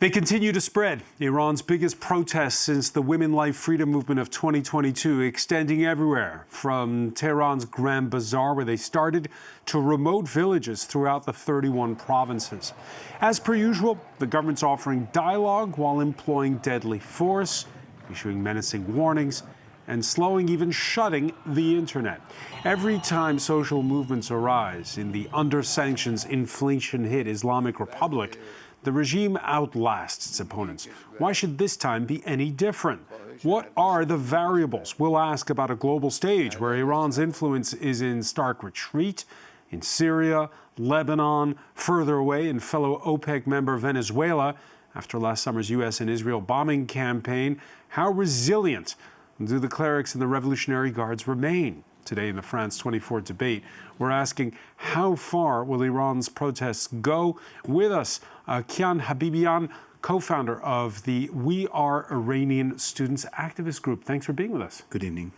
They continue to spread. Iran's biggest protests since the Women Life Freedom Movement of 2022, extending everywhere from Tehran's Grand Bazaar, where they started, to remote villages throughout the 31 provinces. As per usual, the government's offering dialogue while employing deadly force, issuing menacing warnings, and slowing, even shutting, the internet. Every time social movements arise in the under-sanctions, inflation-hit Islamic Republic, the regime outlasts its opponents. Why should this time be any different? What are the variables? We'll ask about a global stage where Iran's influence is in stark retreat, in Syria, Lebanon, further away in fellow OPEC member Venezuela, after last summer's U.S. and Israel bombing campaign. How resilient do the clerics and the Revolutionary Guards remain? Today in the France 24 debate, we're asking, how far will Iran's protests go? With us, Kian Habibian, co-founder of the We Are Iranian Students activist group. Thanks for being with us. Good evening.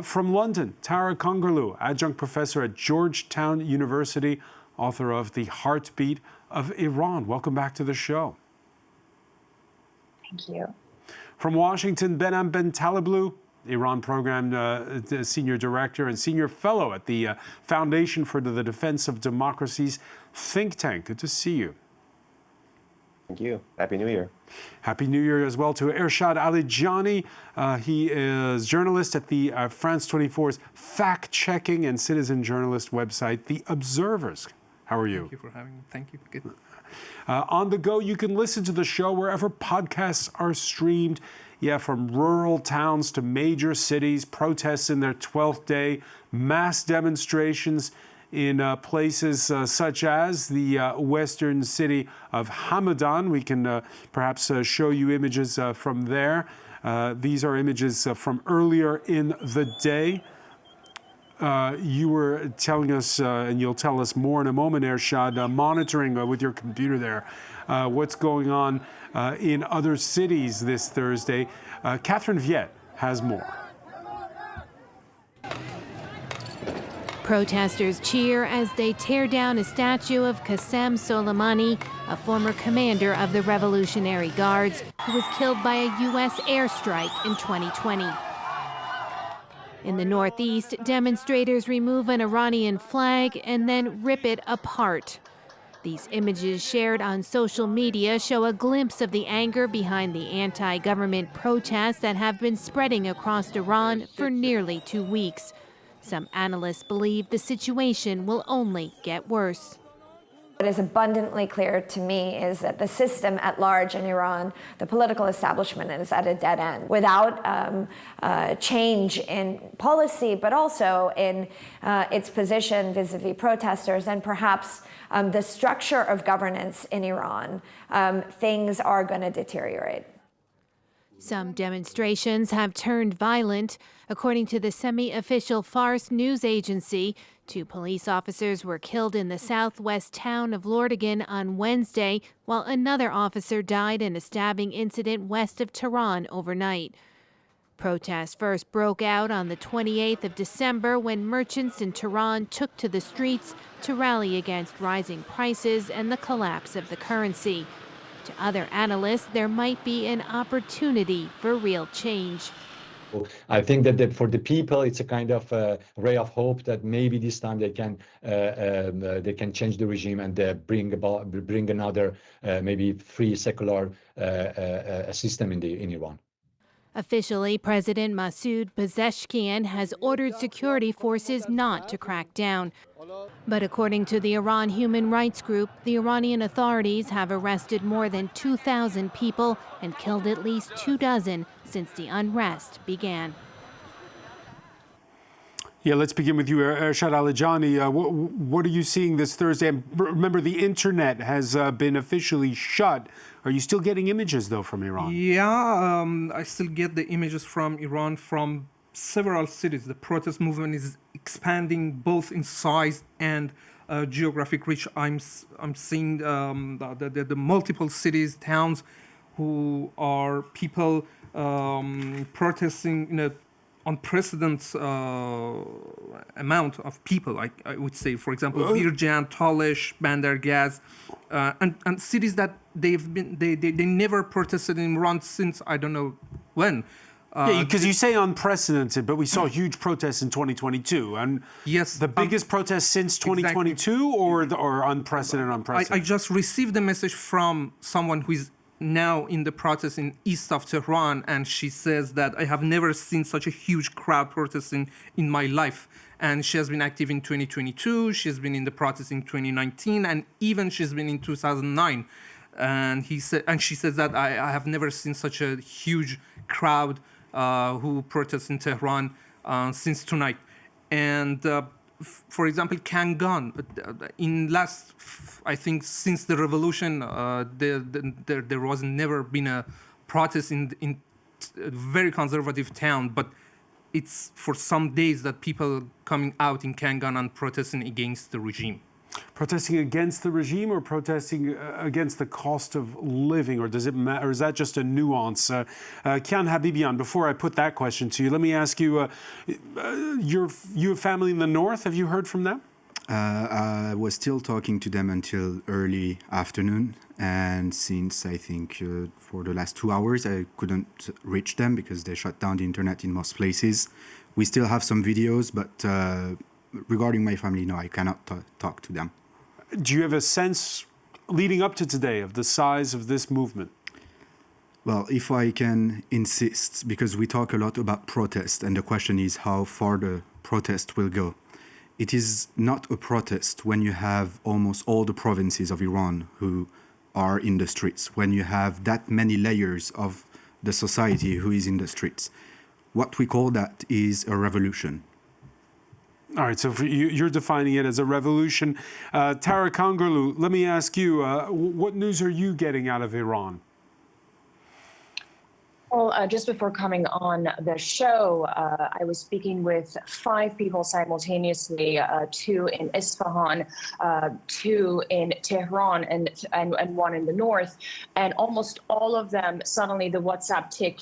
From London, Tara Kongerlu, adjunct professor at Georgetown University, author of The Heartbeat of Iran. Welcome back to the show. Thank you. From Washington, Behnam Bentaleblu, Iran Program Senior Director and Senior Fellow at the Foundation for the Defense of Democracy's think tank. Good to see you. Thank you. Happy New Year. Happy New Year as well to Ershad Alijani. He is journalist at the France 24's fact-checking and citizen journalist website, The Observers. How are you? Thank you for having me. Thank you. Good. On the go, you can listen to the show wherever podcasts are streamed. Yeah, from rural towns to major cities, protests in their 12th day, mass demonstrations in places such as the western city of Hamadan. We can perhaps show you images from there. These are images from earlier in the day. You were telling us, and you'll tell us more in a moment, Ershad, monitoring with your computer there, what's going on in other cities this Thursday. Catherine Viet has more. Protesters cheer as they tear down a statue of Qasem Soleimani, a former commander of the Revolutionary Guards, who was killed by a U.S. airstrike in 2020. In the Northeast, demonstrators remove an Iranian flag and then rip it apart. These images shared on social media show a glimpse of the anger behind the anti-government protests that have been spreading across Iran for nearly 2 weeks. Some analysts believe the situation will only get worse. What is abundantly clear to me is that the system at large in Iran, the political establishment, is at a dead end. Without change in policy, but also in its position vis-a-vis protesters and perhaps the structure of governance in Iran, things are going to deteriorate. Some demonstrations have turned violent. According to the semi-official Fars news agency, 2 police officers were killed in the southwest town of Lordigan on Wednesday, while another officer died in a stabbing incident west of Tehran overnight. Protests first broke out on the 28th of December when merchants in Tehran took to the streets to rally against rising prices and the collapse of the currency. To other analysts, there might be an opportunity for real change. I think that for the people, it's a kind of ray of hope that maybe this time they can change the regime and bring another maybe free secular system in Iran. Officially, President Masoud Pezeshkian has ordered security forces not to crack down. But according to the Iran Human Rights Group, the Iranian authorities have arrested more than 2,000 people and killed at least 24 since the unrest began. Yeah, let's begin with you, Ershad Alijani. What are you seeing this Thursday? And remember, the internet has been officially shut. Are you still getting images, though, from Iran? Yeah, I still get the images from Iran from several cities. The protest movement is expanding both in size and geographic reach. I'm seeing the multiple cities, towns, who are people protesting unprecedented amount of people. I would say, for example, Birjan, Talish, Bandargaz, and cities that they never protested in Iran since I don't know when. Yeah, because you say unprecedented, but we saw huge protests in 2022, and yes, the biggest protest since 2022, exactly. or unprecedented. I just received a message from someone who is now in the protest in east of Tehran, and she says that I have never seen such a huge crowd protesting in my life. And she has been active in 2022, she has been in the protest in 2019, and even she's been in 2009. And she says that I have never seen such a huge crowd who protests in Tehran since tonight. And for example, Kangan, in last, I think since the revolution, there was never been a protest in a very conservative town, but it's for some days that people coming out in Kangan and protesting against the regime. Protesting against the regime or protesting against the cost of living, or does it matter? Or is that just a nuance? Kian Habibian, before I put that question to you, let me ask you, you have family in the north. Have you heard from them? I was still talking to them until early afternoon. And since I think for the last 2 hours, I couldn't reach them because they shut down the internet in most places. We still have some videos, but regarding my family, no, I cannot talk to them. Do you have a sense, leading up to today, of the size of this movement? Well, if I can insist, because we talk a lot about protest, and the question is how far the protest will go. It is not a protest when you have almost all the provinces of Iran who are in the streets, when you have that many layers of the society who is in the streets. What we call that is a revolution. All right, so you're defining it as a revolution. Tara Kangarloo, let me ask you, what news are you getting out of Iran? Well, just before coming on the show, I was speaking with 5 people simultaneously, 2 in Isfahan, 2 in Tehran, and 1 in the north. And almost all of them, suddenly the WhatsApp tick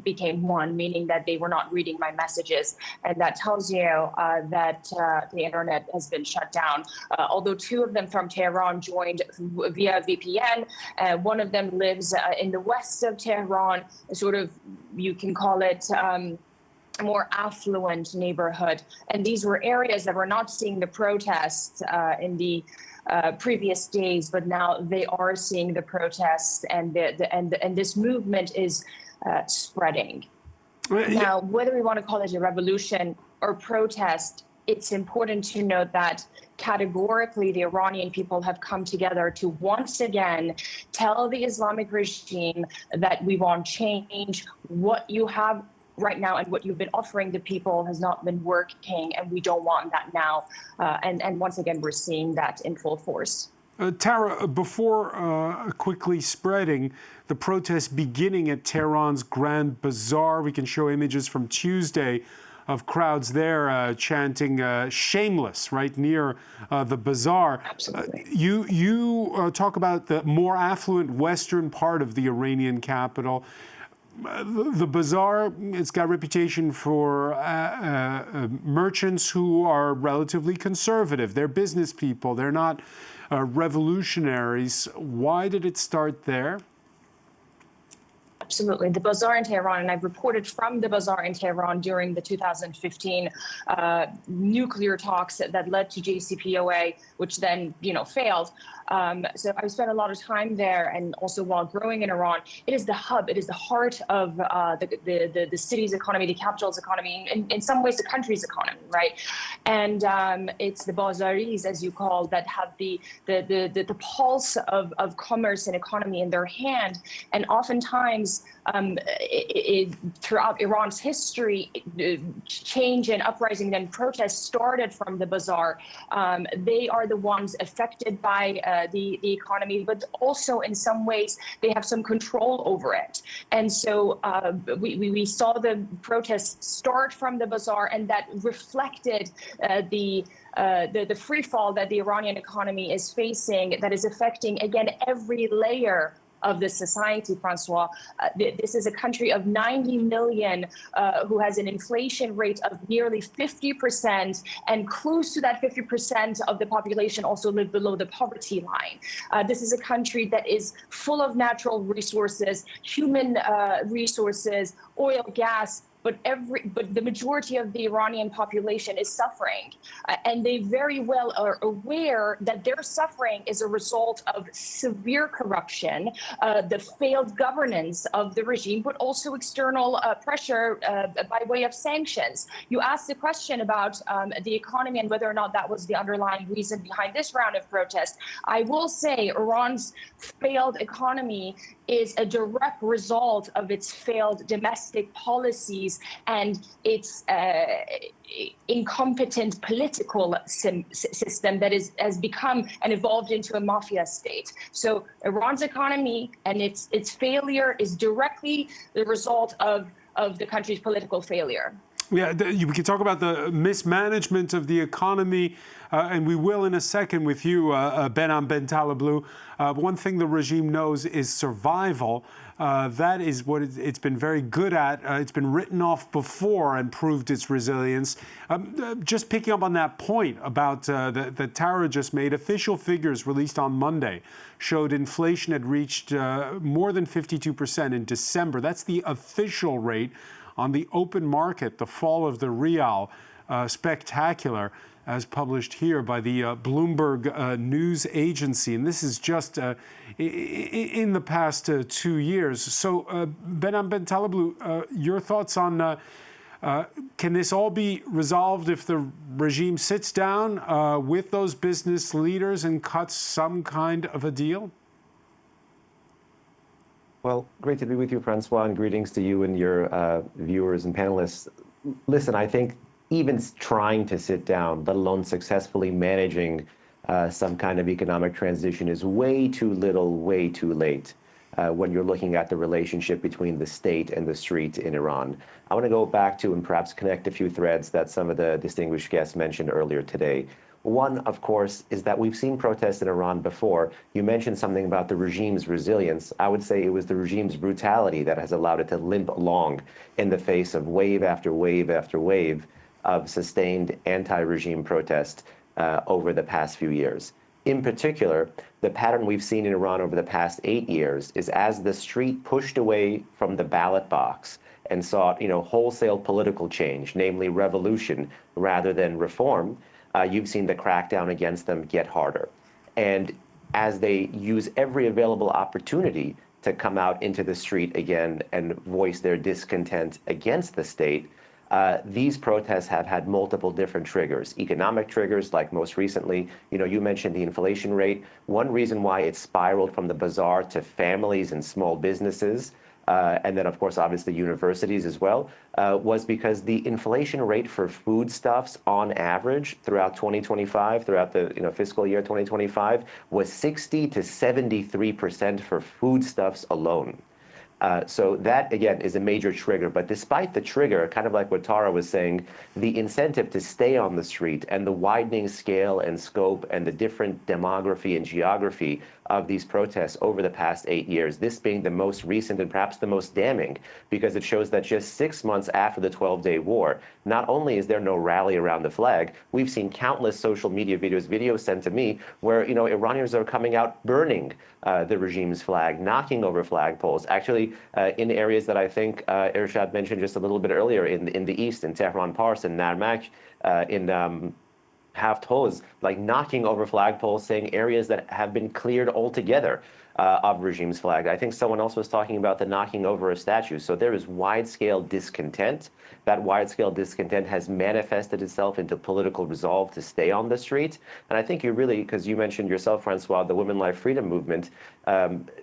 became 1, meaning that they were not reading my messages. And that tells you that the internet has been shut down. Although 2 of them from Tehran joined via VPN, one of them lives in the west of Tehran, sort of, you can call it a more affluent neighborhood. And these were areas that were not seeing the protests in the previous days, but now they are seeing the protests, and this movement is spreading. Now, whether we want to call it a revolution or protest, it's important to note that categorically the Iranian people have come together to once again tell the Islamic regime that we want change. What you have right now and what you've been offering the people has not been working, and we don't want that now. And once again, we're seeing that in full force. Tara, before quickly spreading, the protests beginning at Tehran's Grand Bazaar, we can show images from Tuesday of crowds there chanting shameless right near the bazaar. Absolutely. You talk about the more affluent western part of the Iranian capital. The bazaar, it's got a reputation for merchants who are relatively conservative. They're business people. They're not revolutionaries. Why did it start there? Absolutely. The Bazaar in Tehran, and I've reported from the Bazaar in Tehran during the 2015 nuclear talks that led to JCPOA, which then, failed. So I've spent a lot of time there, and also while growing in Iran, it is the hub, it is the heart of the city's economy, the capital's economy, in some ways the country's economy, right? And it's the Bazaris, as you call, that have the pulse of commerce and economy in their hand, and oftentimes throughout Iran's history, change and uprising and protests started from the Bazaar. They are the ones affected by the economy, but also in some ways they have some control over it. And so we saw the protests start from the Bazaar, and that reflected the free fall that the Iranian economy is facing, that is affecting, again, every layer of the society, Francois. This is a country of 90 million who has an inflation rate of nearly 50%, and close to that 50% of the population also live below the poverty line. This is a country that is full of natural resources, human resources, oil, gas, but the majority of the Iranian population is suffering. And they very well are aware that their suffering is a result of severe corruption, the failed governance of the regime, but also external pressure by way of sanctions. You asked the question about the economy and whether or not that was the underlying reason behind this round of protests. I will say Iran's failed economy is a direct result of its failed domestic policies and its incompetent political system that has become and evolved into a mafia state. So Iran's economy and its failure is directly the result of the country's political failure. Yeah, we can talk about the mismanagement of the economy, and we will in a second with you, Behnam Ben Taleblu. One thing the regime knows is survival. That is what it's been very good at. It's been written off before and proved its resilience. Just picking up on that point about that Tara just made, official figures released on Monday showed inflation had reached more than 52% in December. That's the official rate. On the open market, the fall of the rial, spectacular, as published here by the Bloomberg news agency. And this is just in the past 2 years. So, Behnam Ben Taleblu, your thoughts on can this all be resolved if the regime sits down with those business leaders and cuts some kind of a deal? Well, great to be with you, Francois, and greetings to you and your viewers and panelists. Listen, I think even trying to sit down, let alone successfully managing some kind of economic transition, is way too little, way too late when you're looking at the relationship between the state and the street in Iran. I want to go back to and perhaps connect a few threads that some of the distinguished guests mentioned earlier today. One, of course, is that we've seen protests in Iran before. You mentioned something about the regime's resilience. I would say it was the regime's brutality that has allowed it to limp along in the face of wave after wave after wave of sustained anti-regime protest over the past few years. In particular, the pattern we've seen in Iran over the past 8 years is as the street pushed away from the ballot box and sought, wholesale political change, namely revolution rather than reform, you've seen the crackdown against them get harder. And as they use every available opportunity to come out into the street again and voice their discontent against the state, these protests have had multiple different triggers. Economic triggers, like most recently, you mentioned the inflation rate. One reason why it spiraled from the Bazaar to families and small businesses, and then, of course, obviously universities as well, was because the inflation rate for foodstuffs on average throughout 2025, throughout the fiscal year 2025, was 60 to 73% for foodstuffs alone. So that, again, is a major trigger. But despite the trigger, kind of like what Tara was saying, the incentive to stay on the street and the widening scale and scope and the different demography and geography of these protests over the past 8 years, this being the most recent and perhaps the most damning, because it shows that just 6 months after the 12-day war, not only is there no rally around the flag, we've seen countless social media videos sent to me where, Iranians are coming out burning the regime's flag, knocking over flagpoles, actually in areas that I think Irshad mentioned just a little bit earlier in the east, in Tehran, Pars, in Narmak, in Haft-Hoz, like knocking over flagpoles, saying areas that have been cleared altogether of regime's flag. I think someone else was talking about the knocking over of statues. So there is wide-scale discontent. That wide-scale discontent has manifested itself into political resolve to stay on the street. And I think you really, because you mentioned yourself, Francois, the Women Life Freedom Movement,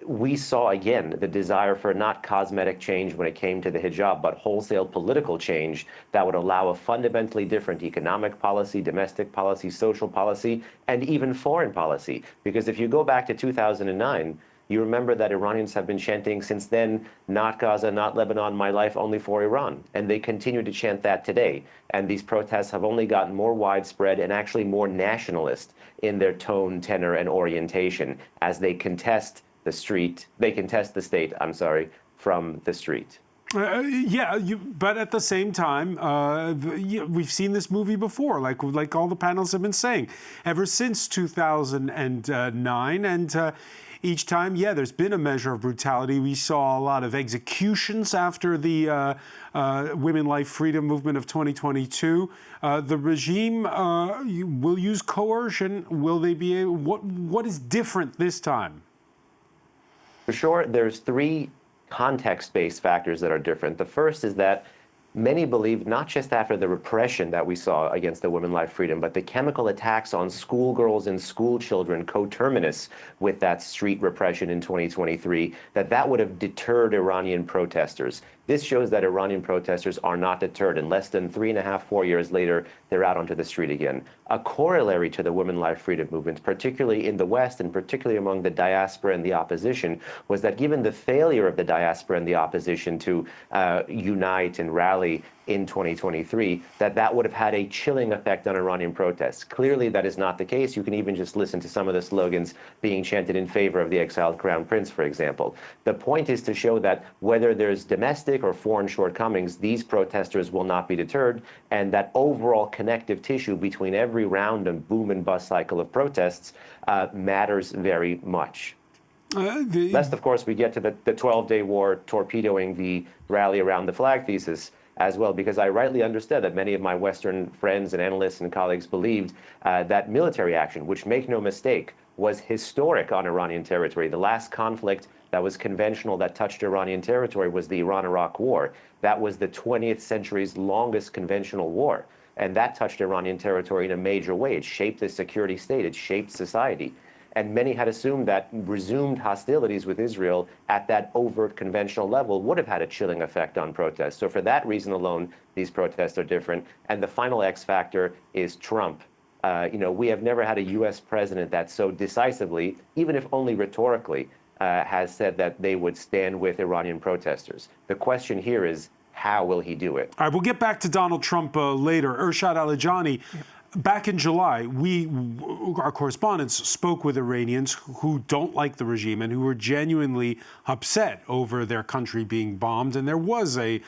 we saw again the desire for not cosmetic change when it came to the hijab, but wholesale political change that would allow a fundamentally different economic policy, domestic policy, social policy, and even foreign policy. Because if you go back to 2009, you remember that Iranians have been chanting since then, not Gaza, not Lebanon, my life only for Iran. And they continue to chant that today. And these protests have only gotten more widespread and actually more nationalist in their tone, tenor, and orientation as they contest the street. They can test the state, I'm sorry, from the street. But at the same time, we've seen this movie before, like all the panels have been saying, ever since 2009, and each time, there's been a measure of brutality. We saw a lot of executions after the Women, Life, Freedom movement of 2022. The regime will use coercion. Will they be able? What is different this time? For sure, there's three context-based factors that are different. The first is that many believe, not just after the repression that we saw against the Women, Life, Freedom, but the chemical attacks on schoolgirls and school children coterminous with that street repression in 2023, that would have deterred Iranian protesters. This shows that Iranian protesters are not deterred, and less than 3.5, 4 years later, they're out onto the street again. A corollary to the Women, Life, Freedom movement, particularly in the West and particularly among the diaspora and the opposition, was that given the failure of the diaspora and the opposition to unite and rally in 2023, that would have had a chilling effect on Iranian protests. Clearly, that is not the case. You can even just listen to some of the slogans being chanted in favor of the exiled crown prince, for example. The point is to show that whether there's domestic or foreign shortcomings, these protesters will not be deterred, and that overall connective tissue between every round and boom and bust cycle of protests matters very much. Lest, of course, we get to the 12-day war torpedoing the rally around the flag thesis as well, because I rightly understood that many of my Western friends and analysts and colleagues believed that military action, which, make no mistake, was historic on Iranian territory. The last conflict that was conventional that touched Iranian territory was the Iran-Iraq War. That was the 20th century's longest conventional war. And that touched Iranian territory in a major way. It shaped the security state. It shaped society. And many had assumed that resumed hostilities with Israel at that overt conventional level would have had a chilling effect on protests. So for that reason alone, these protests are different. And the final X factor is Trump. We have never had a U.S. president that so decisively, even if only rhetorically, has said that they would stand with Iranian protesters. The question here is, how will he do it? All right, we'll get back to Donald Trump later. Ershad Alajani, back in July, our correspondents spoke with Iranians who don't like the regime and who were genuinely upset over their country being bombed. And there was a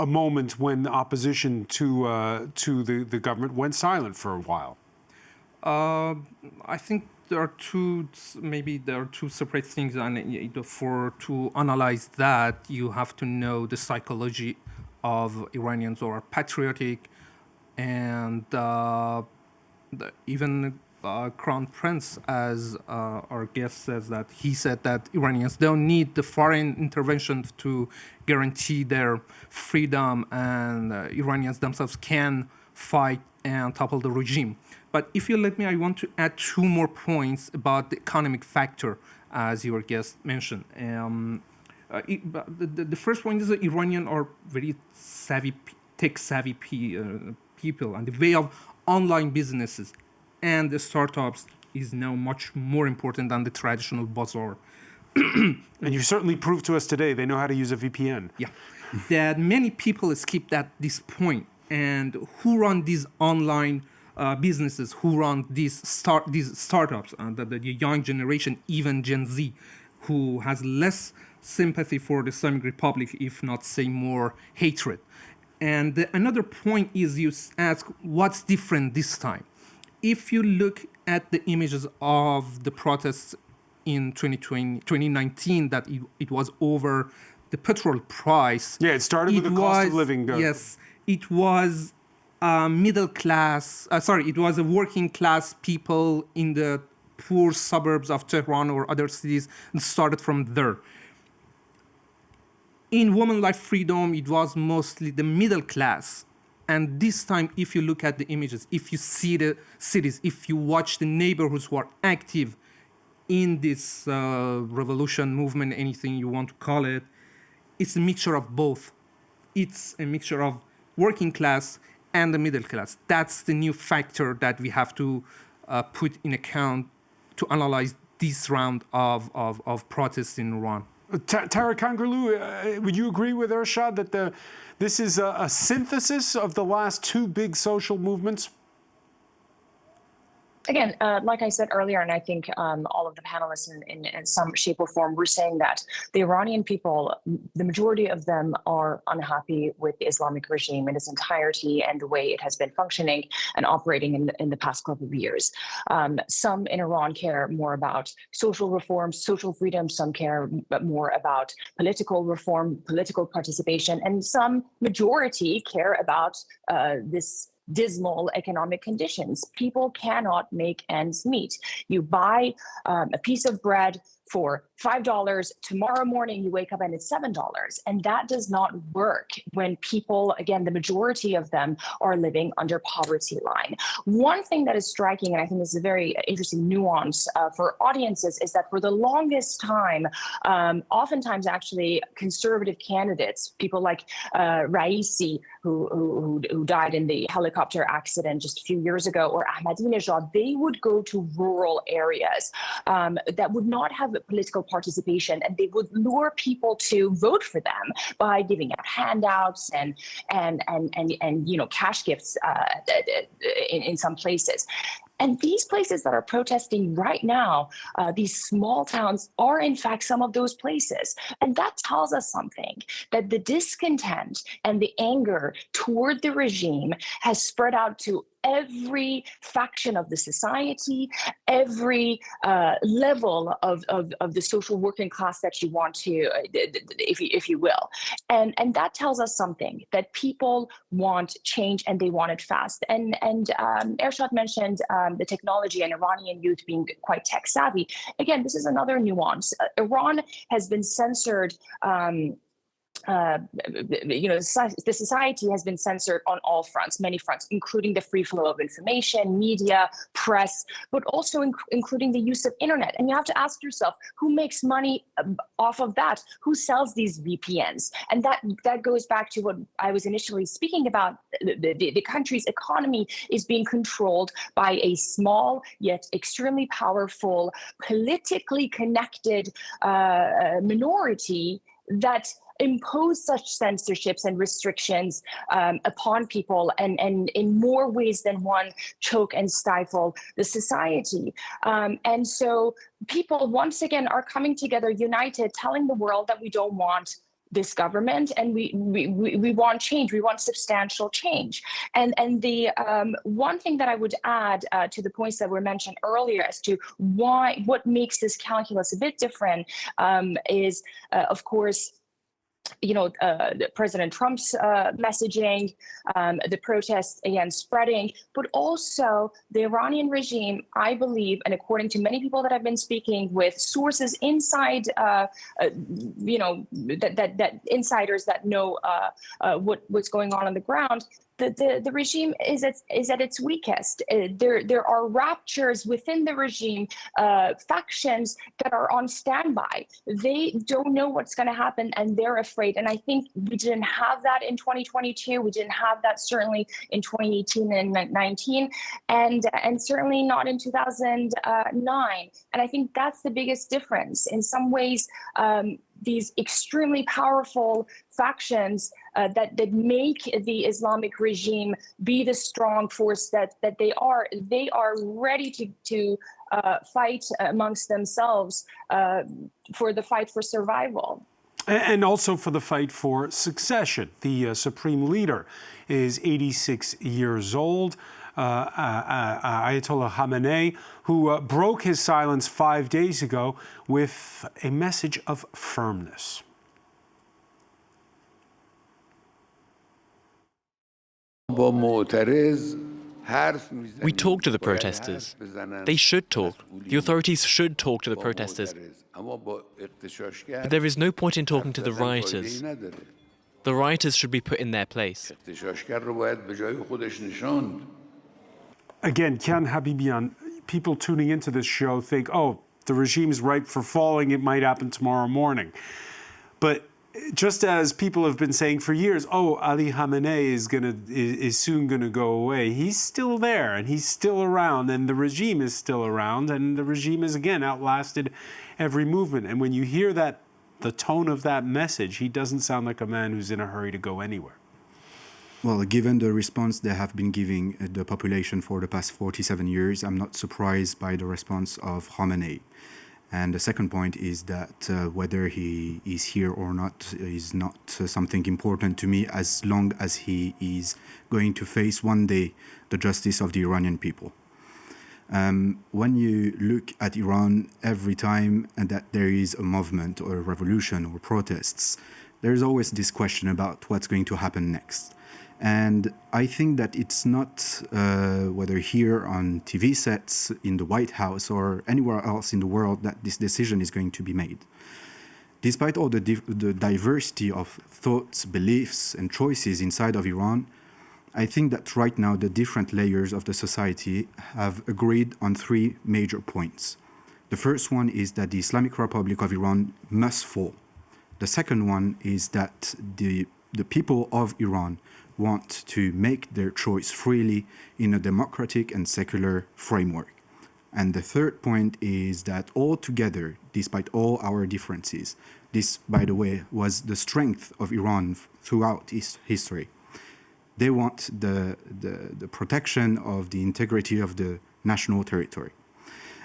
moment when opposition to the government went silent for a while. I think there are two separate things, and to analyze that, you have to know the psychology of Iranians who are patriotic, and even Crown Prince, as our guest says, that he said that Iranians don't need the foreign intervention to guarantee their freedom, and Iranians themselves can fight and topple the regime. But if you let me, I want to add two more points about the economic factor, as your guest mentioned. The first point is that Iranians are very savvy, tech-savvy people, and the way of online businesses and the startups is now much more important than the traditional bazaar. And you certainly proved to us today they know how to use a VPN. Yeah, that many people skipped at this point, and who run these online businesses, who run these startups, and the young generation, even Gen Z, who has less sympathy for the Islamic Republic, if not say more hatred. And another point is, you ask, what's different this time? If you look at the images of the protests in 2019, that it was over the petrol price. Yeah, it started with the cost of living. Yes, it was middle class, it was a working class people in the poor suburbs of Tehran or other cities, and started from there. In Women, Life, Freedom, it was mostly the middle class. And this time, if you look at the images, if you see the cities, if you watch the neighborhoods who are active in this revolution movement, anything you want to call it, it's a mixture of both. It's a mixture of working class and the middle class. That's the new factor that we have to put in account to analyze this round of protests in Iran. Tara Kangarloo, would you agree with Ershad that this is a synthesis of the last two big social movements? Again, like I said earlier, and I think all of the panelists in some shape or form were saying that the Iranian people, the majority of them are unhappy with the Islamic regime in its entirety and the way it has been functioning and operating in the past couple of years. Some in Iran care more about social reforms, social freedom. Some care more about political reform, political participation, and some majority care about this dismal economic conditions. People cannot make ends meet. You buy a piece of bread for $5. Tomorrow morning, you wake up and it's $7. And that does not work when people, again, the majority of them are living under poverty line. One thing that is striking, and I think this is a very interesting nuance for audiences, is that for the longest time, oftentimes actually conservative candidates, people like Raisi, who died in the helicopter accident just a few years ago, or Ahmadinejad, they would go to rural areas that would not have political participation, and they would lure people to vote for them by giving out handouts and cash gifts in some places. And these places that are protesting right now, these small towns, are in fact some of those places. And that tells us something, that the discontent and the anger toward the regime has spread out to every faction of the society, every level of the social working class that you want to, if you will. And that tells us something, that people want change and they want it fast. And Ershad mentioned the technology and Iranian youth being quite tech savvy. Again, this is another nuance. Iran has been censored. The society has been censored on all fronts, many fronts, including the free flow of information, media, press, but also including the use of internet. And you have to ask yourself, who makes money off of that? Who sells these VPNs? And that goes back to what I was initially speaking about. The country's economy is being controlled by a small yet extremely powerful, politically connected minority that impose such censorships and restrictions upon people, and in more ways than one choke and stifle the society. And so people once again are coming together, united, telling the world that we don't want this government, and we want change. We want substantial change. And the one thing that I would add to the points that were mentioned earlier as to what makes this calculus a bit different is, of course, President Trump's messaging, the protests again spreading, but also the Iranian regime, I believe, and according to many people that I've been speaking with, sources inside, that insiders that know what's going on the ground. The regime is at its weakest. There are raptures within the regime, factions that are on standby. They don't know what's going to happen, and they're afraid. And I think we didn't have that in 2022. We didn't have that certainly in 2018 and 2019, and certainly not in 2009. And I think that's the biggest difference. In some ways, these extremely powerful factions that make the Islamic regime be the strong force that they are ready to fight amongst themselves for the fight for survival. And also for the fight for succession. The supreme leader is 86 years old. Ayatollah Khamenei, who broke his silence 5 days ago with a message of firmness. We talk to the protesters. They should talk. The authorities should talk to the protesters. But there is no point in talking to the rioters. The rioters should be put in their place. Again, Kian Habibian, people tuning into this show think, oh, the regime's ripe for falling. It might happen tomorrow morning. But just as people have been saying for years, oh, Ali Khamenei is soon going to go away, he's still there and he's still around, and the regime is still around, and the regime has again outlasted every movement. And when you hear that, the tone of that message, he doesn't sound like a man who's in a hurry to go anywhere. Well, given the response they have been giving the population for the past 47 years, I'm not surprised by the response of Khamenei. And the second point is that whether he is here or not is not something important to me, as long as he is going to face one day the justice of the Iranian people. When you look at Iran, every time that there is a movement or a revolution or protests, there's always this question about what's going to happen next. And I think that it's not whether here on TV sets, in the White House, or anywhere else in the world that this decision is going to be made. Despite all the diversity of thoughts, beliefs, and choices inside of Iran, I think that right now the different layers of the society have agreed on three major points. The first one is that the Islamic Republic of Iran must fall. The second one is that the people of Iran want to make their choice freely in a democratic and secular framework. And the third point is that all together, despite all our differences, this, by the way, was the strength of Iran throughout its history. They want the protection of the integrity of the national territory.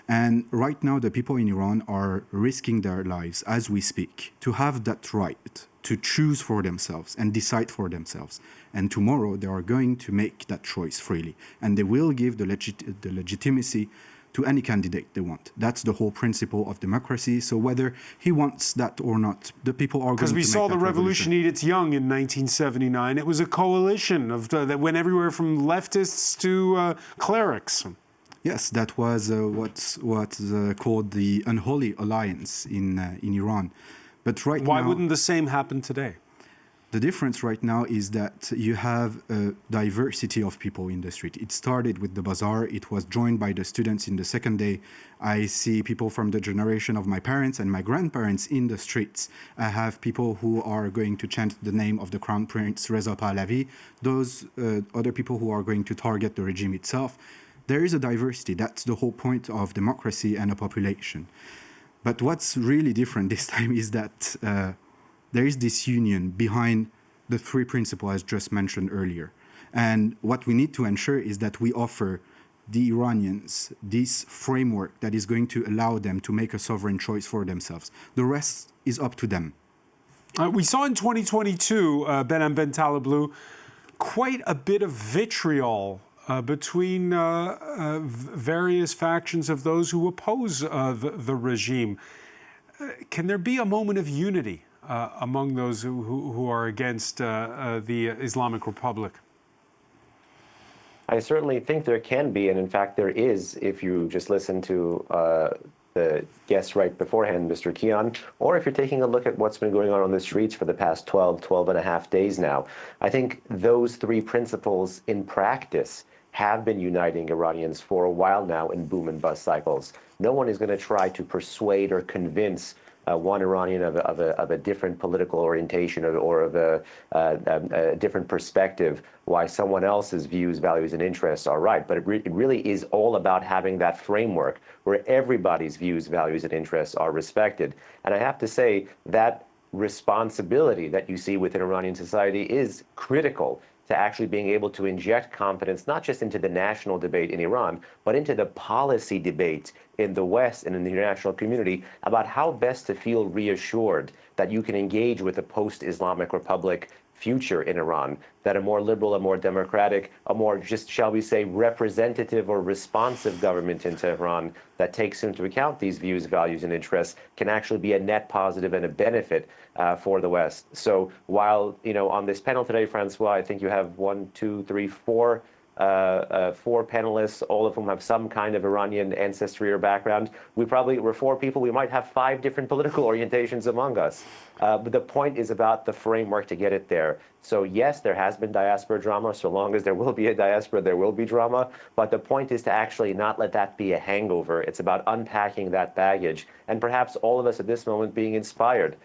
And right now, the people in Iran are risking their lives as we speak to have that right to choose for themselves and decide for themselves. And tomorrow, they are going to make that choice freely. And they will give the legitimacy to any candidate they want. That's the whole principle of democracy. So whether he wants that or not, the people are going to make that revolution. Because we saw the revolution eat its young in 1979. It was a coalition that went everywhere from leftists to clerics. Yes, that was what's called the unholy alliance in Iran. But right Why now, wouldn't the same happen today? The difference right now is that you have a diversity of people in the street. It started with the Bazaar. It was joined by the students in the second day. I see people from the generation of my parents and my grandparents in the streets. I have people who are going to chant the name of the Crown Prince Reza Pahlavi. Those other people who are going to target the regime itself. There is a diversity. That's the whole point of democracy and a population. But what's really different this time is that there is this union behind the three principles I just mentioned earlier. And what we need to ensure is that we offer the Iranians this framework that is going to allow them to make a sovereign choice for themselves. The rest is up to them. We saw in 2022, Behnam Ben Taleblu, quite a bit of vitriol between various factions of those who oppose the regime. Can there be a moment of unity among those who are against the Islamic Republic? I certainly think there can be, and in fact there is, if you just listen to the guest right beforehand, Mr. Kian, or if you're taking a look at what's been going on the streets for the past 12 and a half days now. I think those three principles in practice have been uniting Iranians for a while now in boom and bust cycles. No one is going to try to persuade or convince one Iranian of a different political orientation or of a different perspective why someone else's views, values, and interests are right. But it really is all about having that framework where everybody's views, values, and interests are respected. And I have to say that responsibility that you see within Iranian society is critical to actually being able to inject confidence, not just into the national debate in Iran, but into the policy debate in the West and in the international community about how best to feel reassured that you can engage with a post-Islamic Republic future in Iran, that a more liberal, a more democratic, a more just, shall we say, representative or responsive government in Tehran that takes into account these views, values, and interests can actually be a net positive and a benefit for the West. So while, on this panel today, Francois, I think you have four panelists, all of whom have some kind of Iranian ancestry or background. We're four people. We might have 5 different political orientations among us. But the point is about the framework to get it there. So yes, there has been diaspora drama. So long as there will be a diaspora, there will be drama. But the point is to actually not let that be a hangover. It's about unpacking that baggage. And perhaps all of us at this moment being inspired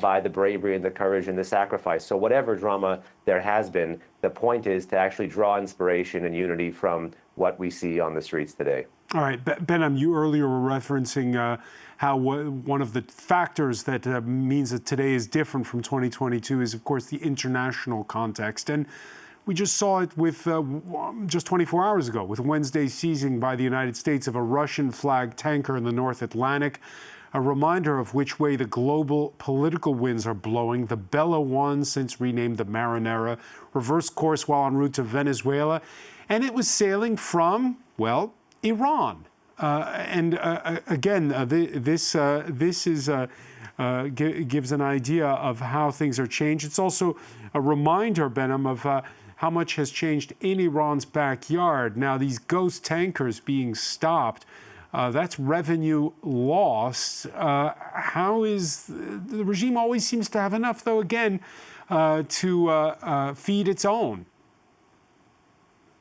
by the bravery and the courage and the sacrifice. So whatever drama there has been, the point is to actually draw inspiration and unity from what we see on the streets today. All right, Behnam, you earlier were referencing how one of the factors that means that today is different from 2022 is, of course, the international context. And We just saw it with just 24 hours ago with Wednesday's seizing by the United States of a Russian-flagged tanker in the North Atlantic. A reminder of which way the global political winds are blowing. The Bella One, since renamed the Marinera, reversed course while en route to Venezuela. And it was sailing from, well, Iran. This gives an idea of how things are changed. It's also a reminder, Behnam, of how much has changed in Iran's backyard. Now, these ghost tankers being stopped, that's revenue lost. How is the regime always seems to have enough, though, again, to feed its own?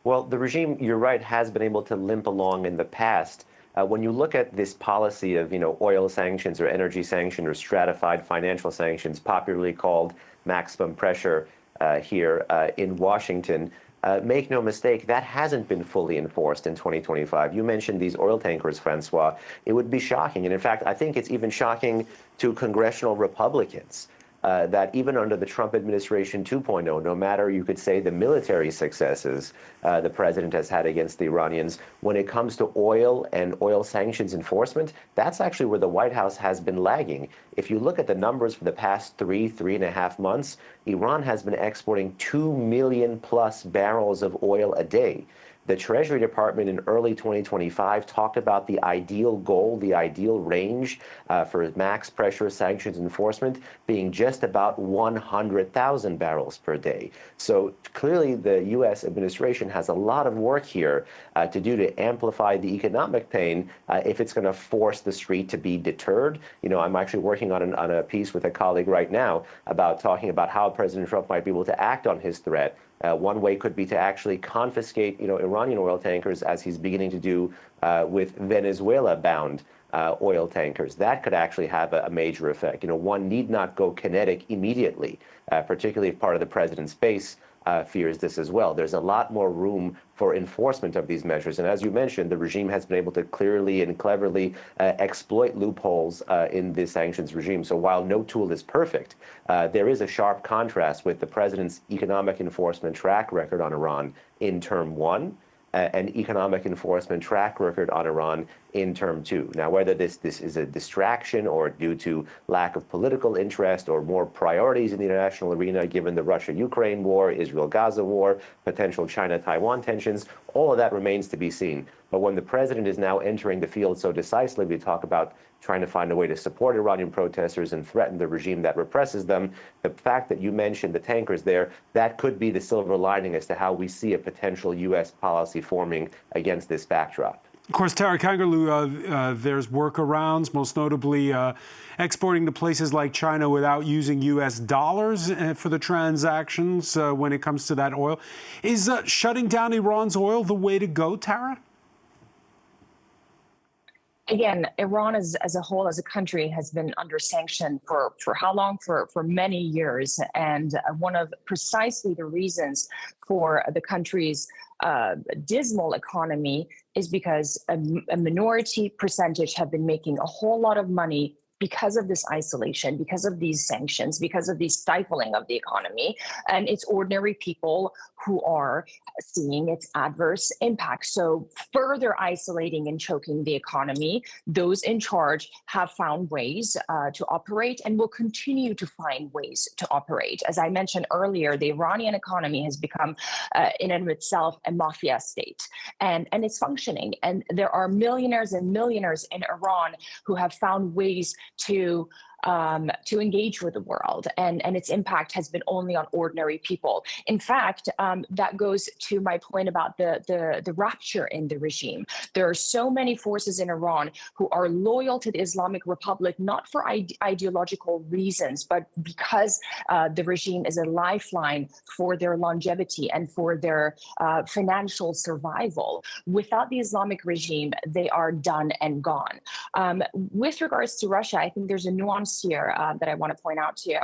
Well, the regime, you're right, has been able to limp along in the past. When you look at this policy of, oil sanctions or energy sanctions or stratified financial sanctions, popularly called maximum pressure here in Washington, make no mistake, that hasn't been fully enforced in 2025. You mentioned these oil tankers, Francois. It would be shocking. And in fact, I think it's even shocking to congressional Republicans that even under the Trump administration 2.0, no matter, you could say, the military successes the president has had against the Iranians, when it comes to oil and oil sanctions enforcement, that's actually where the White House has been lagging. If you look at the numbers for the past 3.5 months, Iran has been exporting 2 million plus barrels of oil a day. The Treasury Department in early 2025 talked about the ideal goal, the ideal range for max pressure sanctions enforcement being just about 100,000 barrels per day. So clearly the U.S. administration has a lot of work here to do to amplify the economic pain if it's going to force the street to be deterred. I'm actually working on a piece with a colleague right now about talking about how President Trump might be able to act on his threat. One way could be to actually confiscate, Iranian oil tankers, as he's beginning to do with Venezuela-bound oil tankers. That could actually have a major effect. One need not go kinetic immediately, particularly if part of the president's base fears this as well. There's a lot more room for enforcement of these measures. And as you mentioned, the regime has been able to clearly and cleverly exploit loopholes in the sanctions regime. So while no tool is perfect, there is a sharp contrast with the president's economic enforcement track record on Iran in term one and economic enforcement track record on Iran in term two. Now, whether this is a distraction or due to lack of political interest or more priorities in the international arena, given the Russia-Ukraine war, Israel-Gaza war, potential China-Taiwan tensions, all of that remains to be seen. But when the president is now entering the field so decisively, we talk about trying to find a way to support Iranian protesters and threaten the regime that represses them. The fact that you mentioned the tankers there, that could be the silver lining as to how we see a potential U.S. policy forming against this backdrop. Of course, Tara Kangarloo, there's workarounds, most notably exporting to places like China without using U.S. dollars for the transactions when it comes to that oil. Is shutting down Iran's oil the way to go, Tara? Again, Iran as a whole, as a country, has been under sanction for how long? For many years. And one of precisely the reasons for the country's dismal economy is because a minority percentage have been making a whole lot of money because of this isolation, because of these sanctions, because of the stifling of the economy. And it's ordinary people who are seeing its adverse impact. So further isolating and choking the economy, those in charge have found ways to operate and will continue to find ways to operate. As I mentioned earlier, the Iranian economy has become in and of itself a mafia state, and it's functioning. And there are millionaires and millionaires in Iran who have found ways to engage with the world, and its impact has been only on ordinary people. In fact, that goes to my point about the rapture in the regime. There are so many forces in Iran who are loyal to the Islamic Republic, not for ideological reasons, but because the regime is a lifeline for their longevity and for their financial survival. Without the Islamic regime, they are done and gone. With regards to Russia, I think there's a nuance nuance here that I want to point out to you.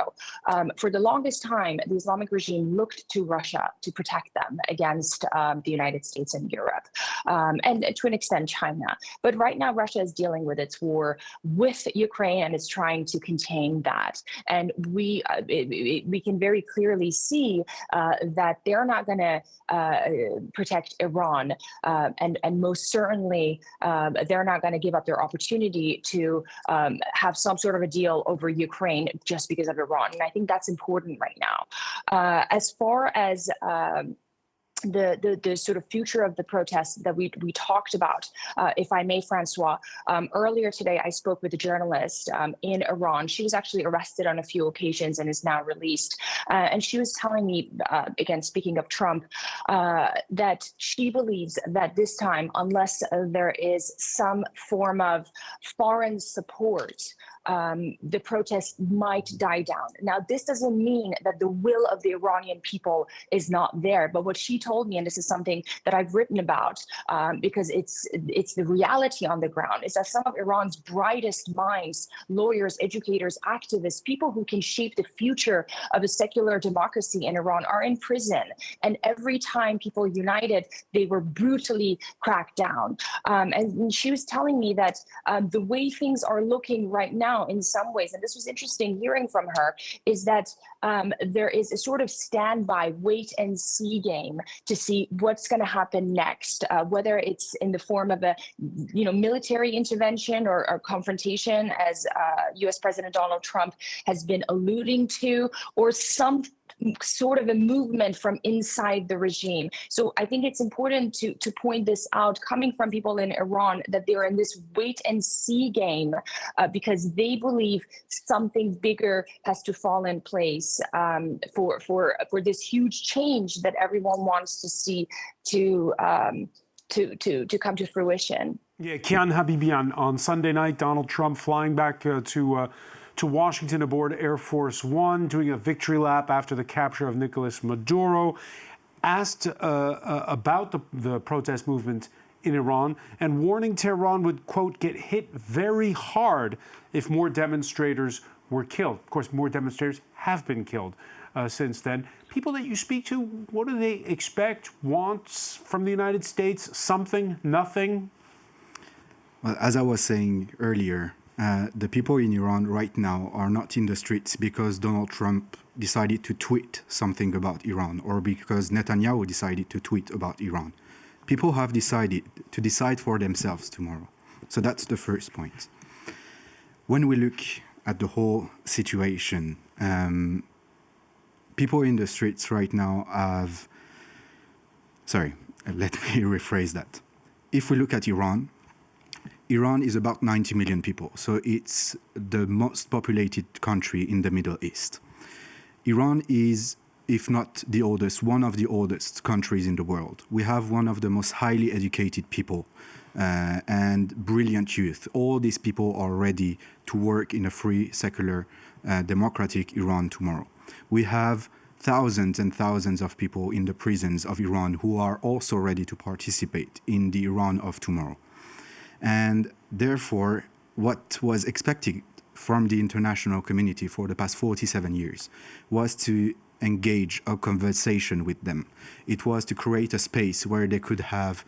For the longest time, the Islamic regime looked to Russia to protect them against the United States and Europe, and to an extent China. But right now, Russia is dealing with its war with Ukraine and is trying to contain that. And we can very clearly see that they're not going to protect Iran, and most certainly they're not going to give up their opportunity to have some sort of a deal over Ukraine just because of Iran. And I think that's important right now. As far as the sort of future of the protests that we talked about, if I may, Francois, earlier today I spoke with a journalist in Iran. She was actually arrested on a few occasions and is now released. And she was telling me, again, speaking of Trump, that she believes that this time, unless there is some form of foreign support, the protests might die down. Now, this doesn't mean that the will of the Iranian people is not there. But what she told me, and this is something that I've written about because it's the reality on the ground, is that some of Iran's brightest minds, lawyers, educators, activists, people who can shape the future of a secular democracy in Iran are in prison. And every time people united, they were brutally cracked down. And she was telling me that the way things are looking right now, in some ways, and this was interesting hearing from her, is that there is a sort of standby wait and see game to see what's going to happen next, whether it's in the form of a military intervention or confrontation, as U.S. President Donald Trump has been alluding to, or some sort of a movement from inside the regime. So I think it's important to point this out, coming from people in Iran, that they're in this wait and see game because they believe something bigger has to fall in place for this huge change that everyone wants to see to come to fruition. Yeah, Kian Habibi, on Sunday night, Donald Trump flying back to Washington aboard Air Force One, doing a victory lap after the capture of Nicolas Maduro, asked about the protest movement in Iran and warning Tehran would, quote, get hit very hard if more demonstrators were killed. Of course, more demonstrators have been killed since then. People that you speak to, what do they expect, want from the United States? Something? Nothing? Well, as I was saying earlier, the people in Iran right now are not in the streets because Donald Trump decided to tweet something about Iran or because Netanyahu decided to tweet about Iran. People have decided to decide for themselves tomorrow. So that's the first point. When we look at the whole situation, people in the streets right now have... Sorry, let me rephrase that. If we look at Iran is about 90 million people, so it's the most populated country in the Middle East. Iran is, if not the oldest, one of the oldest countries in the world. We have one of the most highly educated people and brilliant youth. All these people are ready to work in a free, secular, democratic Iran tomorrow. We have thousands and thousands of people in the prisons of Iran who are also ready to participate in the Iran of tomorrow. And therefore, what was expected from the international community for the past 47 years was to engage a conversation with them. It was to create a space where they could have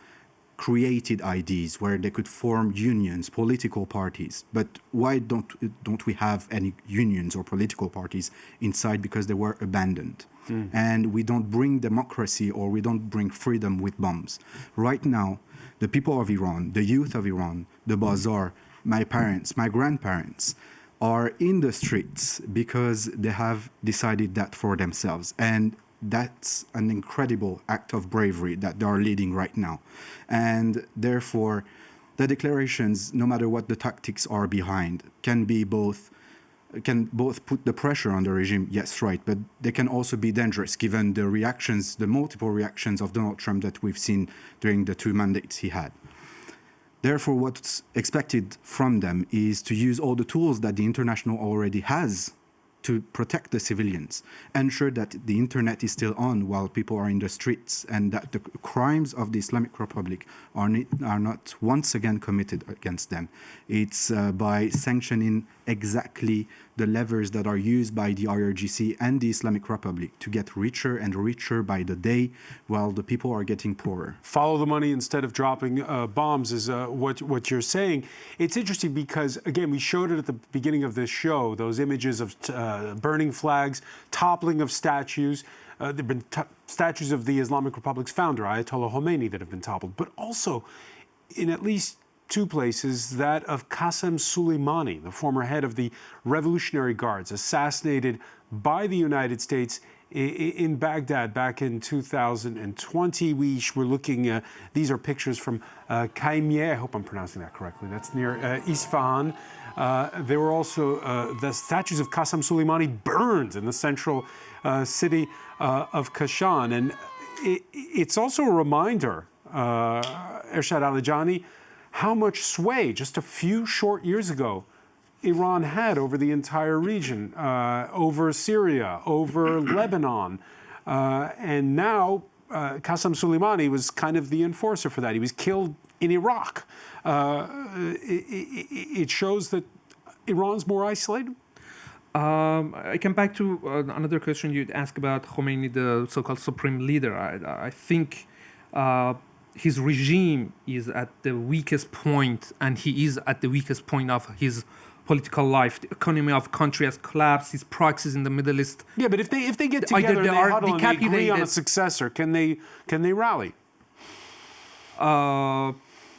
created ideas, where they could form unions, political parties. But why don't we have any unions or political parties inside? Because they were abandoned. And we don't bring democracy or we don't bring freedom with bombs. Right now, the people of Iran, the youth of Iran, the Bazaar, my parents, my grandparents, are in the streets because they have decided that for themselves. And that's an incredible act of bravery that they are leading right now. And therefore, the declarations, no matter what the tactics are behind, can both put the pressure on the regime, yes, right, but they can also be dangerous given the reactions, the multiple reactions of Donald Trump that we've seen during the 2 mandates he had. Therefore, what's expected from them is to use all the tools that the international already has to protect the civilians, ensure that the internet is still on while people are in the streets, and that the crimes of the Islamic Republic are not once again committed against them. It's by sanctioning exactly the levers that are used by the IRGC and the Islamic Republic to get richer and richer by the day while the people are getting poorer. Follow the money instead of dropping bombs is what you're saying. It's interesting because, again, we showed it at the beginning of this show, those images of burning flags, toppling of statues. There have been statues of the Islamic Republic's founder, Ayatollah Khomeini, that have been toppled, but also in at least two places, that of Qasem Soleimani, the former head of the Revolutionary Guards, assassinated by the United States in Baghdad back in 2020. We're looking, these are pictures from Kaimieh, I hope I'm pronouncing that correctly, that's near Isfahan. There were also the statues of Qasem Soleimani burned in the central city of Kashan. And it's also a reminder, Ershad Alajani, how much sway just a few short years ago Iran had over the entire region, over Syria, over Lebanon. And now Qasem Soleimani was kind of the enforcer for that. He was killed in Iraq. It shows that Iran's more isolated? I come back to another question you'd ask about Khomeini, the so-called supreme leader. I think his regime is at the weakest point, and he is at the weakest point of his political life. The economy of the country has collapsed. His proxies in the Middle East. Yeah, but if they get together, and they huddle and they agree on a successor, can they rally?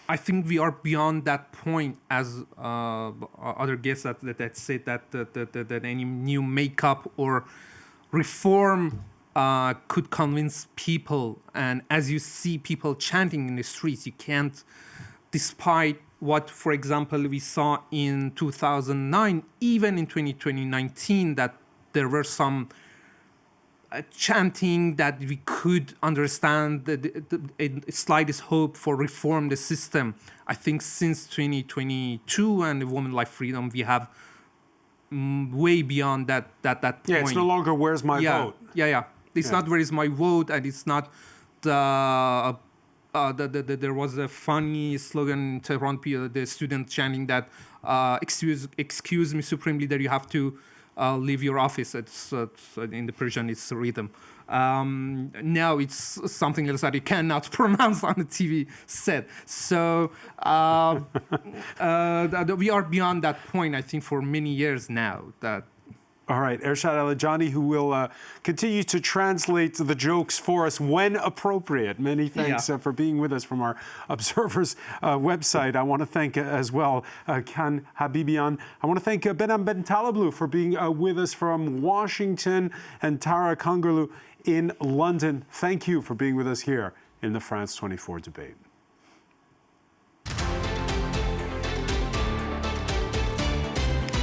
I think we are beyond that point, as other guests that said that any new makeup or reform could convince people. And as you see people chanting in the streets, you can't, despite what, for example, we saw in 2009, even in 2019, that there were some chanting that we could understand the slightest hope for reform the system. I think since 2022 and the Women Life Freedom, we have way beyond that point. Yeah, it's no longer where's my vote. Yeah. It's not where is my vote, and it's not there was a funny slogan in Tehran, the student chanting that excuse me, Supreme Leader, you have to leave your office. It's in the Persian, it's rhythm. Now it's something else that you cannot pronounce on the TV set. So we are beyond that point, I think, for many years now. All right, Ershad Alajani, who will continue to translate the jokes for us when appropriate. Many thanks for being with us from our Observer's website. I want to thank as well Khan Habibian. I want to thank Behnam Bentaleblu for being with us from Washington, and Tara Kangarloo in London. Thank you for being with us here in the France 24 debate.